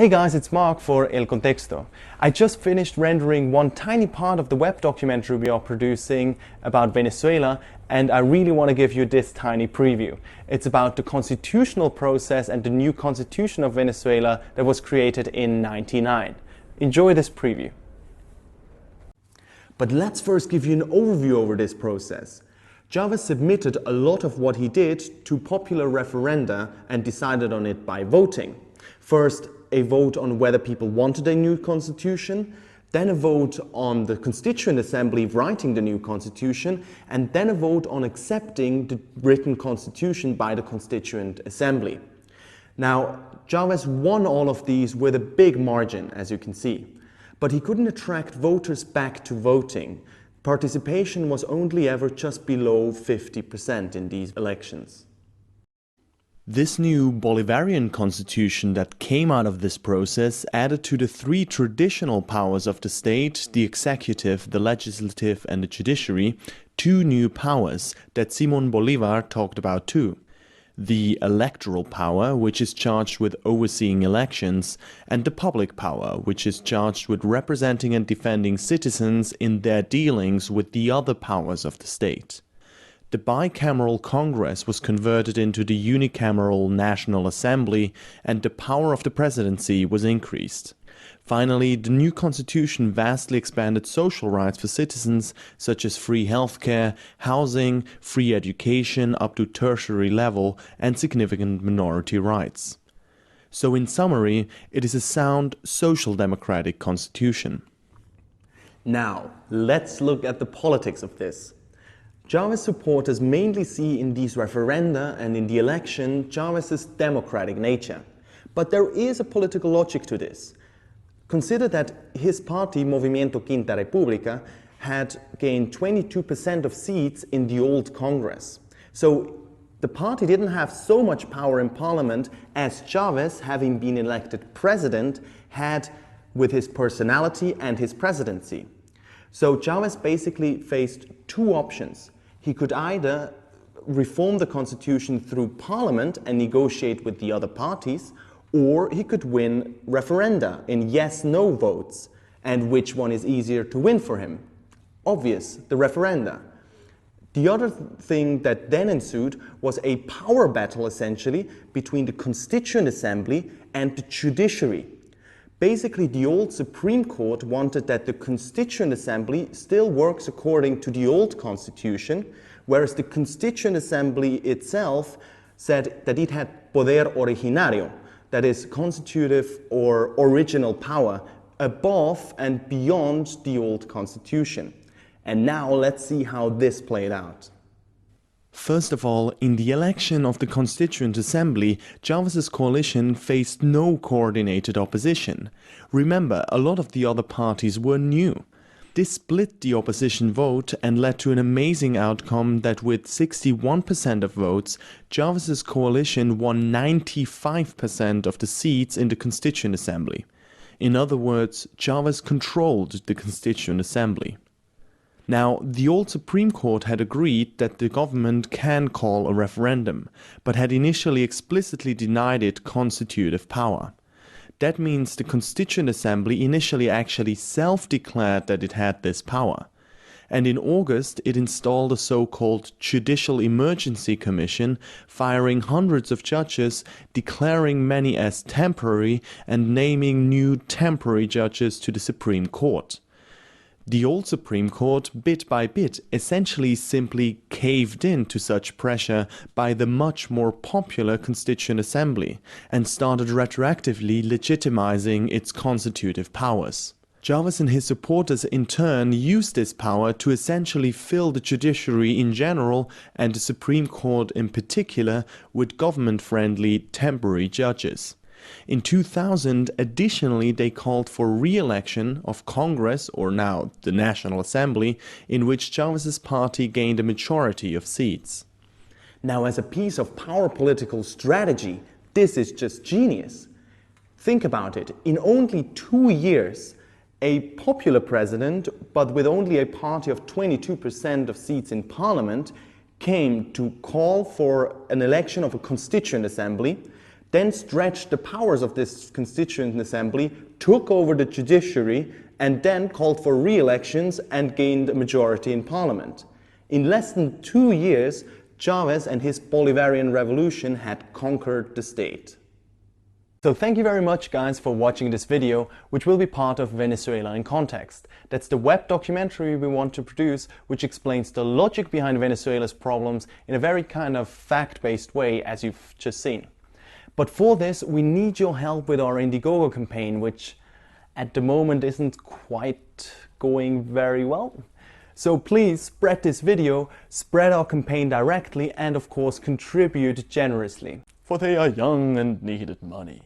Hey guys, it's Mark for El Contexto. I just finished rendering one tiny part of the web documentary we are producing about Venezuela, and I really want to give you this tiny preview. It's about the constitutional process and the new constitution of Venezuela that was created in '99. Enjoy this preview. But let's first give you an overview over this process. Chavez submitted a lot of what he did to popular referenda and decided on it by voting. First, a vote on whether people wanted a new constitution, then a vote on the Constituent Assembly writing the new constitution, and then a vote on accepting the written constitution by the Constituent Assembly. Now, Chavez won all of these with a big margin, as you can see, but he couldn't attract voters back to voting. Participation was only ever just below 50% in these elections. This new Bolivarian constitution that came out of this process added to the three traditional powers of the state, the executive, the legislative and the judiciary, two new powers that Simón Bolívar talked about too. The electoral power, which is charged with overseeing elections, and the public power, which is charged with representing and defending citizens in their dealings with the other powers of the state. The bicameral Congress was converted into the unicameral National Assembly, and the power of the presidency was increased. Finally, the new constitution vastly expanded social rights for citizens, such as free healthcare, housing, free education up to tertiary level, and significant minority rights. So in summary, it is a sound social democratic constitution. Now, let's look at the politics of this. Chavez supporters mainly see in these referenda and in the election Chavez's democratic nature. But there is a political logic to this. Consider that his party, Movimiento Quinta República, had gained 22% of seats in the old Congress. So the party didn't have so much power in parliament as Chavez, having been elected president, had with his personality and his presidency. So Chavez basically faced two options. He could either reform the constitution through parliament and negotiate with the other parties, or he could win referenda in yes-no votes. And which one is easier to win for him? Obvious, the referenda. The other thing that then ensued was a power battle, essentially, between the Constituent Assembly and the Judiciary. Basically, the old Supreme Court wanted that the Constituent Assembly still works according to the old Constitution, whereas the Constituent Assembly itself said that it had poder originario, that is, constitutive or original power, above and beyond the old Constitution. And now let's see how this played out. First of all, in the election of the Constituent Assembly, Chavez's coalition faced no coordinated opposition. Remember, a lot of the other parties were new. This split the opposition vote and led to an amazing outcome that with 61% of votes, Chavez's coalition won 95% of the seats in the Constituent Assembly. In other words, Chavez controlled the Constituent Assembly. Now, the old Supreme Court had agreed that the government can call a referendum, but had initially explicitly denied it constitutive power. That means the Constituent Assembly initially actually self-declared that it had this power. And in August, it installed a so-called Judicial Emergency Commission, firing hundreds of judges, declaring many as temporary, and naming new temporary judges to the Supreme Court. The old Supreme Court, bit by bit, essentially simply caved in to such pressure by the much more popular Constituent Assembly and started retroactively legitimizing its constitutive powers. Chavez and his supporters in turn used this power to essentially fill the judiciary in general and the Supreme Court in particular with government-friendly temporary judges. In 2000, additionally, they called for re-election of Congress, or now the National Assembly, in which Chavez's party gained a majority of seats. Now, as a piece of power political strategy, this is just genius. Think about it. In only 2 years, a popular president, but with only a party of 22% of seats in parliament, came to call for an election of a Constituent Assembly, then stretched the powers of this Constituent Assembly, took over the Judiciary, and then called for re-elections and gained a majority in Parliament. In less than 2 years, Chavez and his Bolivarian revolution had conquered the state. So thank you very much guys for watching this video, which will be part of Venezuela in Context. That's the web documentary we want to produce, which explains the logic behind Venezuela's problems in a very kind of fact-based way, as you've just seen. But for this, we need your help with our Indiegogo campaign, which at the moment isn't quite going very well. So please spread this video, spread our campaign directly, and of course contribute generously. For they are young and needed money.